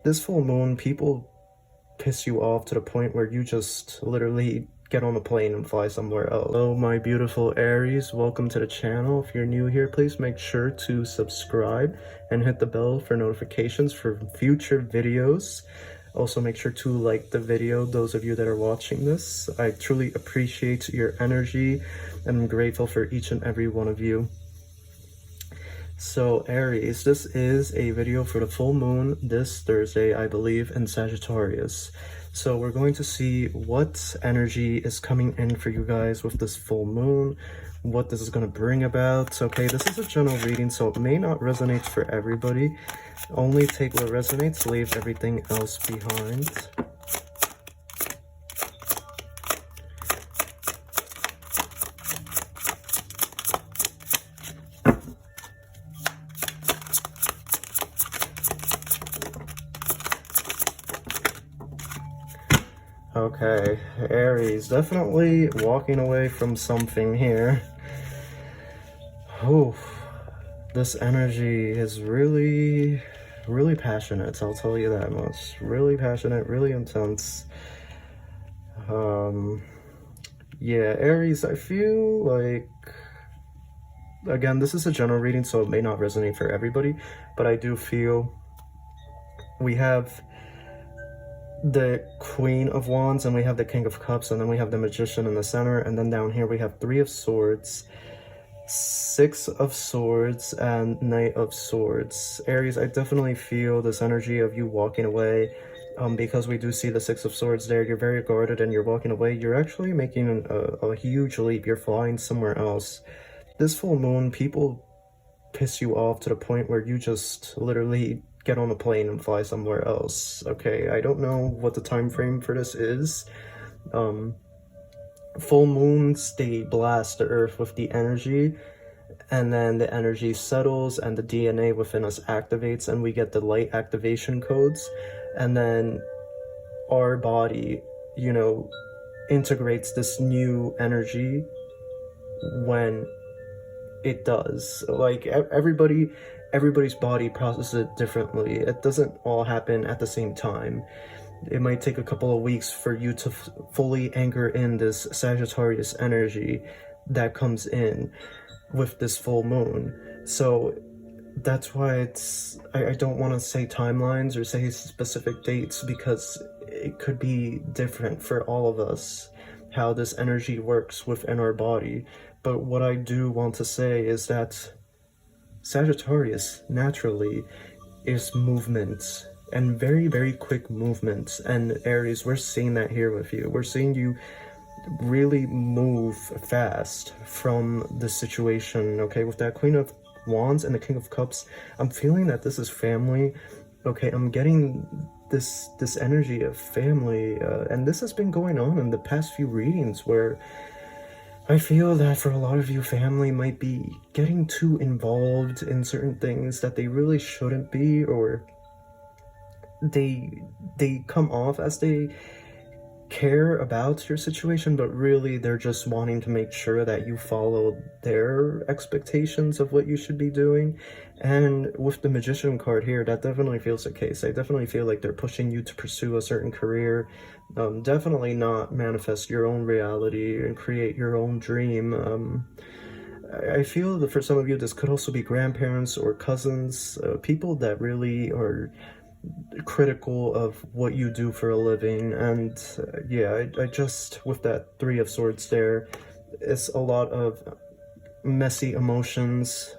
This full moon, people piss you off to the point where you just literally get on a plane and fly somewhere else. Hello, my beautiful Aries. Welcome to the channel. If you're new here, please make sure to subscribe and hit the bell for notifications for future videos. Also, make sure to like the video, those of you that are watching this. I truly appreciate your energy and I'm grateful for each and every one of you. So Aries, this is a video for the full moon this Thursday, I believe, in Sagittarius. So we're going to see what energy is coming in for you guys with this full moon, what this is going to bring about. Okay, this is a general reading, so it may not resonate for everybody. Only take what resonates, leave everything else behind. Okay, Aries, definitely walking away from something here. Oh, this energy is really passionate, I'll tell you that much. Really passionate, really intense. Yeah, Aries, I feel like, again, this is a general reading, so it may not resonate for everybody, but I do feel we have the Queen of Wands and we have the King of Cups, and then we have the Magician in the center, and then down here we have Three of Swords, Six of Swords, and Knight of Swords. Aries, I definitely feel this energy of you walking away, because we do see the Six of Swords there. You're very guarded and you're walking away. You're actually making a huge leap. You're flying somewhere else. This full moon, people piss you off to the point where you just literally get on a plane and fly somewhere else. Okay, I don't know what the time frame for this is. Full moons, they blast the earth with the energy, and then the energy settles and the DNA within us activates and we get the light activation codes, and then our body, you know, integrates this new energy when it does. Like, everybody's body processes it differently. It doesn't all happen at the same time. It might take a couple of weeks for you to fully anchor in this Sagittarius energy that comes in with this full moon. So that's why I don't want to say timelines or say specific dates, because it could be different for all of us, how this energy works within our body. But what I do want to say is that Sagittarius naturally is movement, and very quick movements. And Aries, we're seeing that here with you. We're seeing you really move fast from the situation. Okay, with that Queen of Wands and the King of Cups, I'm feeling that this is family. Okay, I'm getting this energy of family, and this has been going on in the past few readings, where I feel that for a lot of you, family might be getting too involved in certain things that they really shouldn't be, or they come off as they care about your situation, but really they're just wanting to make sure that you follow their expectations of what you should be doing. And with the Magician card here, that definitely feels the case. I definitely feel like they're pushing you to pursue a certain career, definitely not manifest your own reality and create your own dream. I feel that for some of you, this could also be grandparents or cousins, people that really are critical of what you do for a living. And yeah, I just, with that Three of Swords there, it's a lot of messy emotions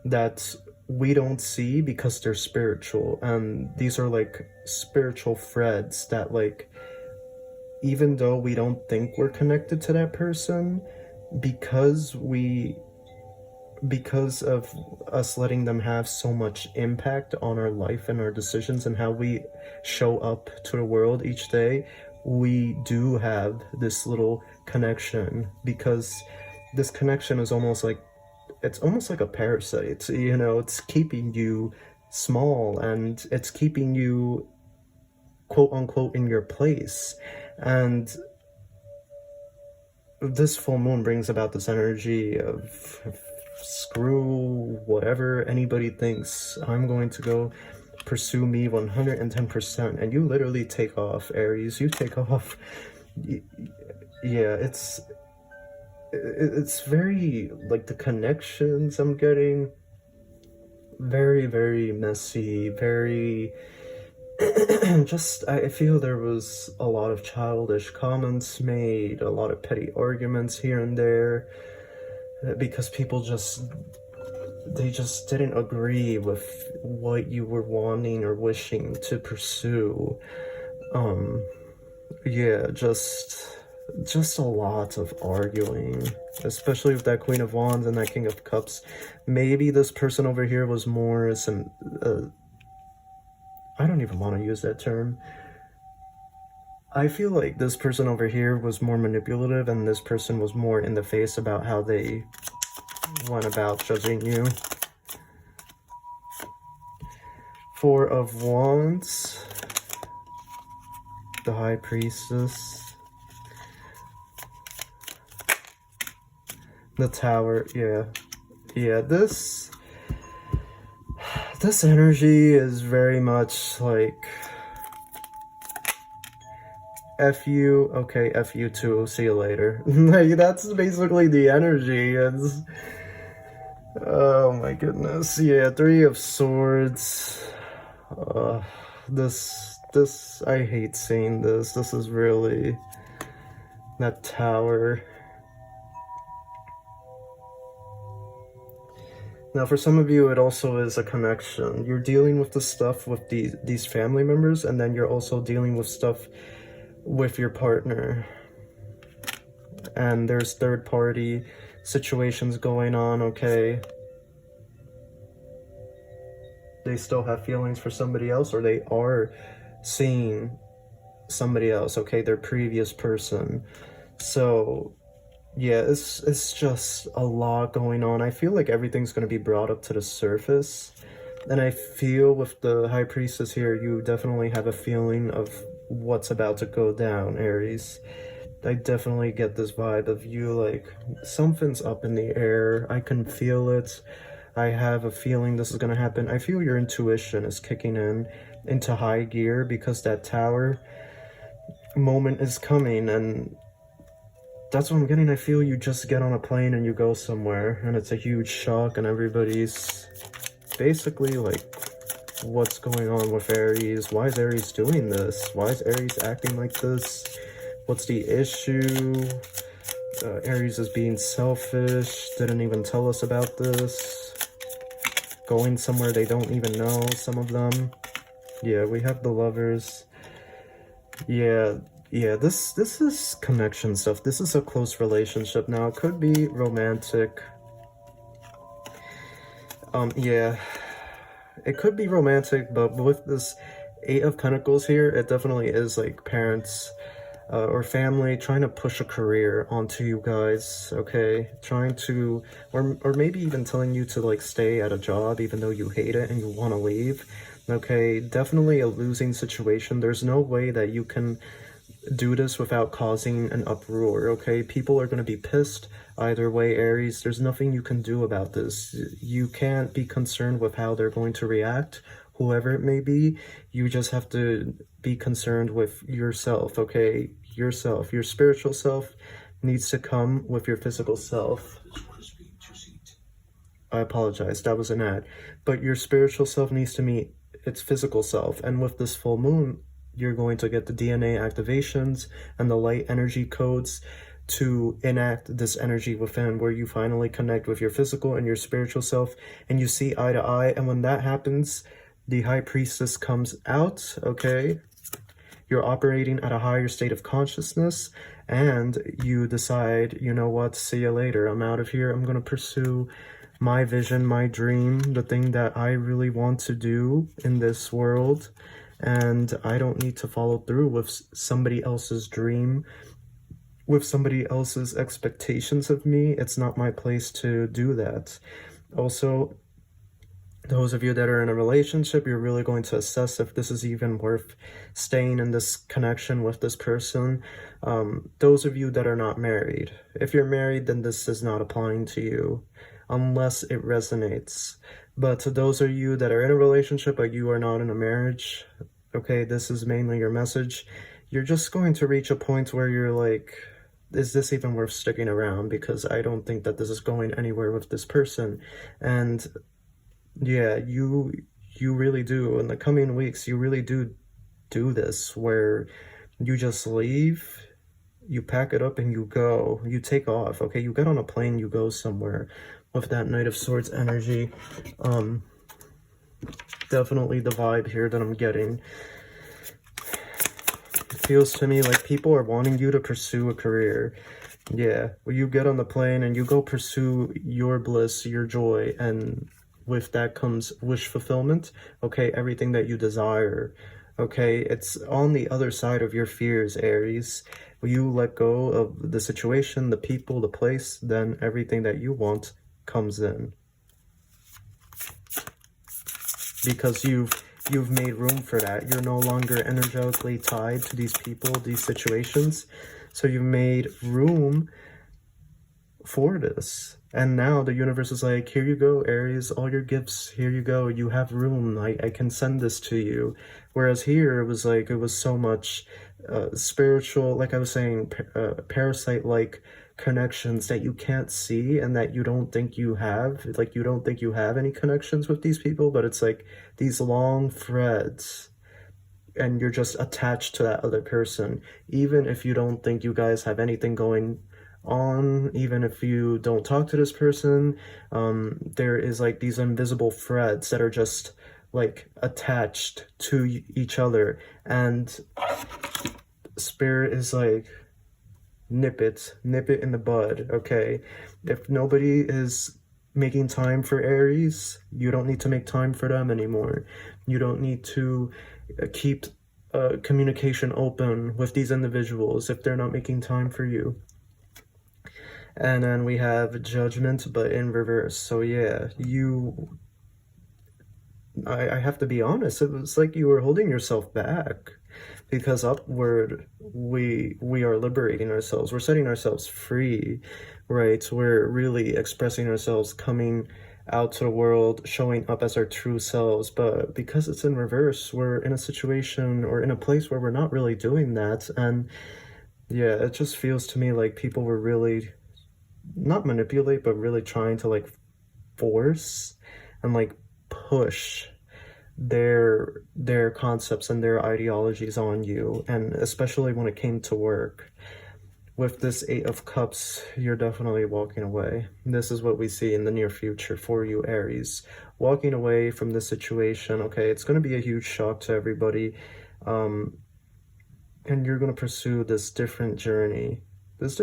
that we don't see because they're spiritual, and these are like spiritual threads that, like, even though we don't think we're connected to that person, because of us letting them have so much impact on our life and our decisions and how we show up to the world each day, we do have this little connection, because this connection is almost like, it's almost like a parasite, you know. It's keeping you small and it's keeping you, quote unquote, in your place. And this full moon brings about this energy of screw whatever anybody thinks. I'm going to go pursue me 110%, and you literally take off, Aries. You take off. Yeah, it's very, like, the connections I'm getting, very, very messy, very just, I feel there was a lot of childish comments made, a lot of petty arguments here and there, because people they just didn't agree with what you were wanting or wishing to pursue. Yeah, just a lot of arguing, especially with that Queen of Wands and that King of Cups. Maybe this person over here was more some, I don't even want to use that term. I feel like this person over here was more manipulative, and this person was more in the face about how they went about judging you. Four of Wands, the High Priestess, the Tower. Yeah, this energy is very much like, F you, okay, F you too, see you later. Like, that's basically the energy. It's, oh my goodness. Yeah, Three of Swords. This, I hate seeing this. This is really that Tower. Now, for some of you, it also is a connection. You're dealing with the stuff with these family members, and then you're also dealing with stuff with your partner. And there's third-party situations going on, okay? They still have feelings for somebody else, or they are seeing somebody else, okay? Their previous person. So yeah, it's just a lot going on. I feel like everything's going to be brought up to the surface. And I feel with the High Priestess here, you definitely have a feeling of what's about to go down, Aries. I definitely get this vibe of you, like, something's up in the air. I can feel it. I have a feeling this is going to happen. I feel your intuition is kicking into high gear, because that Tower moment is coming, and that's what I'm getting. I feel you just get on a plane and you go somewhere, and it's a huge shock, and everybody's basically like, what's going on with Aries? Why is Aries doing this? Why is Aries acting like this? What's the issue? Aries is being selfish, didn't even tell us about this. Going somewhere they don't even know, some of them. Yeah, we have the Lovers. Yeah, this is connection stuff. This is a close relationship. Now, it could be romantic. Yeah, it could be romantic, but with this Eight of Pentacles here, it definitely is like parents or family trying to push a career onto you guys, okay? Trying to, or maybe even telling you to, like, stay at a job even though you hate it and you want to leave, okay? Definitely a losing situation. There's no way that you can do this without causing an uproar, okay? People are going to be pissed either way, Aries. There's nothing you can do about this. You can't be concerned with how they're going to react, whoever it may be. You just have to be concerned with yourself, okay? Yourself. Your spiritual self needs to come with your physical self. I apologize, that was an ad. But your spiritual self needs to meet its physical self, and with this full moon, you're going to get the DNA activations and the light energy codes to enact this energy within, where you finally connect with your physical and your spiritual self, and you see eye to eye. And when that happens, the High Priestess comes out, okay? You're operating at a higher state of consciousness, and you decide, you know what, see you later. I'm out of here. I'm going to pursue my vision, my dream, the thing that I really want to do in this world. And I don't need to follow through with somebody else's dream, with somebody else's expectations of me. It's not my place to do that. Also, those of you that are in a relationship, you're really going to assess if this is even worth staying in this connection with this person. Those of you that are not married, if you're married, then this is not applying to you unless it resonates. But to those of you that are in a relationship but you are not in a marriage, okay, this is mainly your message. You're just going to reach a point where you're like, is this even worth sticking around? Because I don't think that this is going anywhere with this person. And yeah, you really do. In the coming weeks, you really do this where you just leave, you pack it up and you go. You take off, okay? You get on a plane, you go somewhere with that Knight of Swords energy. Definitely the vibe here that I'm getting. It feels to me like people are wanting you to pursue a career. Yeah, where you get on the plane and you go pursue your bliss, your joy, and with that comes wish fulfillment. Okay, everything that you desire. Okay, it's on the other side of your fears, Aries. When you let go of the situation, the people, the place, then everything that you want comes in. Because you've made room for that. You're no longer energetically tied to these people, these situations. So you've made room for this. And now the universe is like, here you go, Aries, all your gifts, here you go. You have room. I can send this to you. Whereas here it was like, it was so much spiritual, like I was saying, parasite-like connections that you can't see and that you don't think you have. Like, you don't think you have any connections with these people, but it's like these long threads and you're just attached to that other person. Even if you don't think you guys have anything going on, even if you don't talk to this person, there is like these invisible threads that are just like attached to each other, and spirit is like, nip it in the bud. Okay, if nobody is making time for Aries, you don't need to make time for them anymore. You don't need to keep communication open with these individuals if they're not making time for you. And then we have Judgment, but in reverse. So yeah, I have to be honest, it was like you were holding yourself back, because upward we are liberating ourselves, we're setting ourselves free, right? We're really expressing ourselves, coming out to the world, showing up as our true selves. But because it's in reverse, we're in a situation or in a place where we're not really doing that. And yeah, it just feels to me like people were really not manipulate, but really trying to like force and like push their concepts and their ideologies on you. And especially when it came to work, with this Eight of Cups, you're definitely walking away. This is what we see in the near future for you, Aries. Walking away from this situation, okay? It's going to be a huge shock to everybody. And you're going to pursue this different journey. This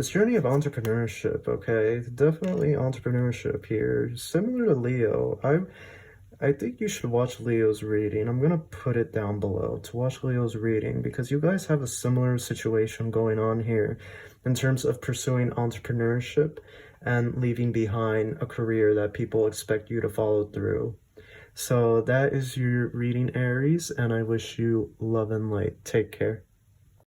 journey of entrepreneurship, okay? Definitely entrepreneurship here. Similar to Leo. I think you should watch Leo's reading. I'm going to put it down below to watch Leo's reading, because you guys have a similar situation going on here in terms of pursuing entrepreneurship and leaving behind a career that people expect you to follow through. So that is your reading, Aries, and I wish you love and light. Take care.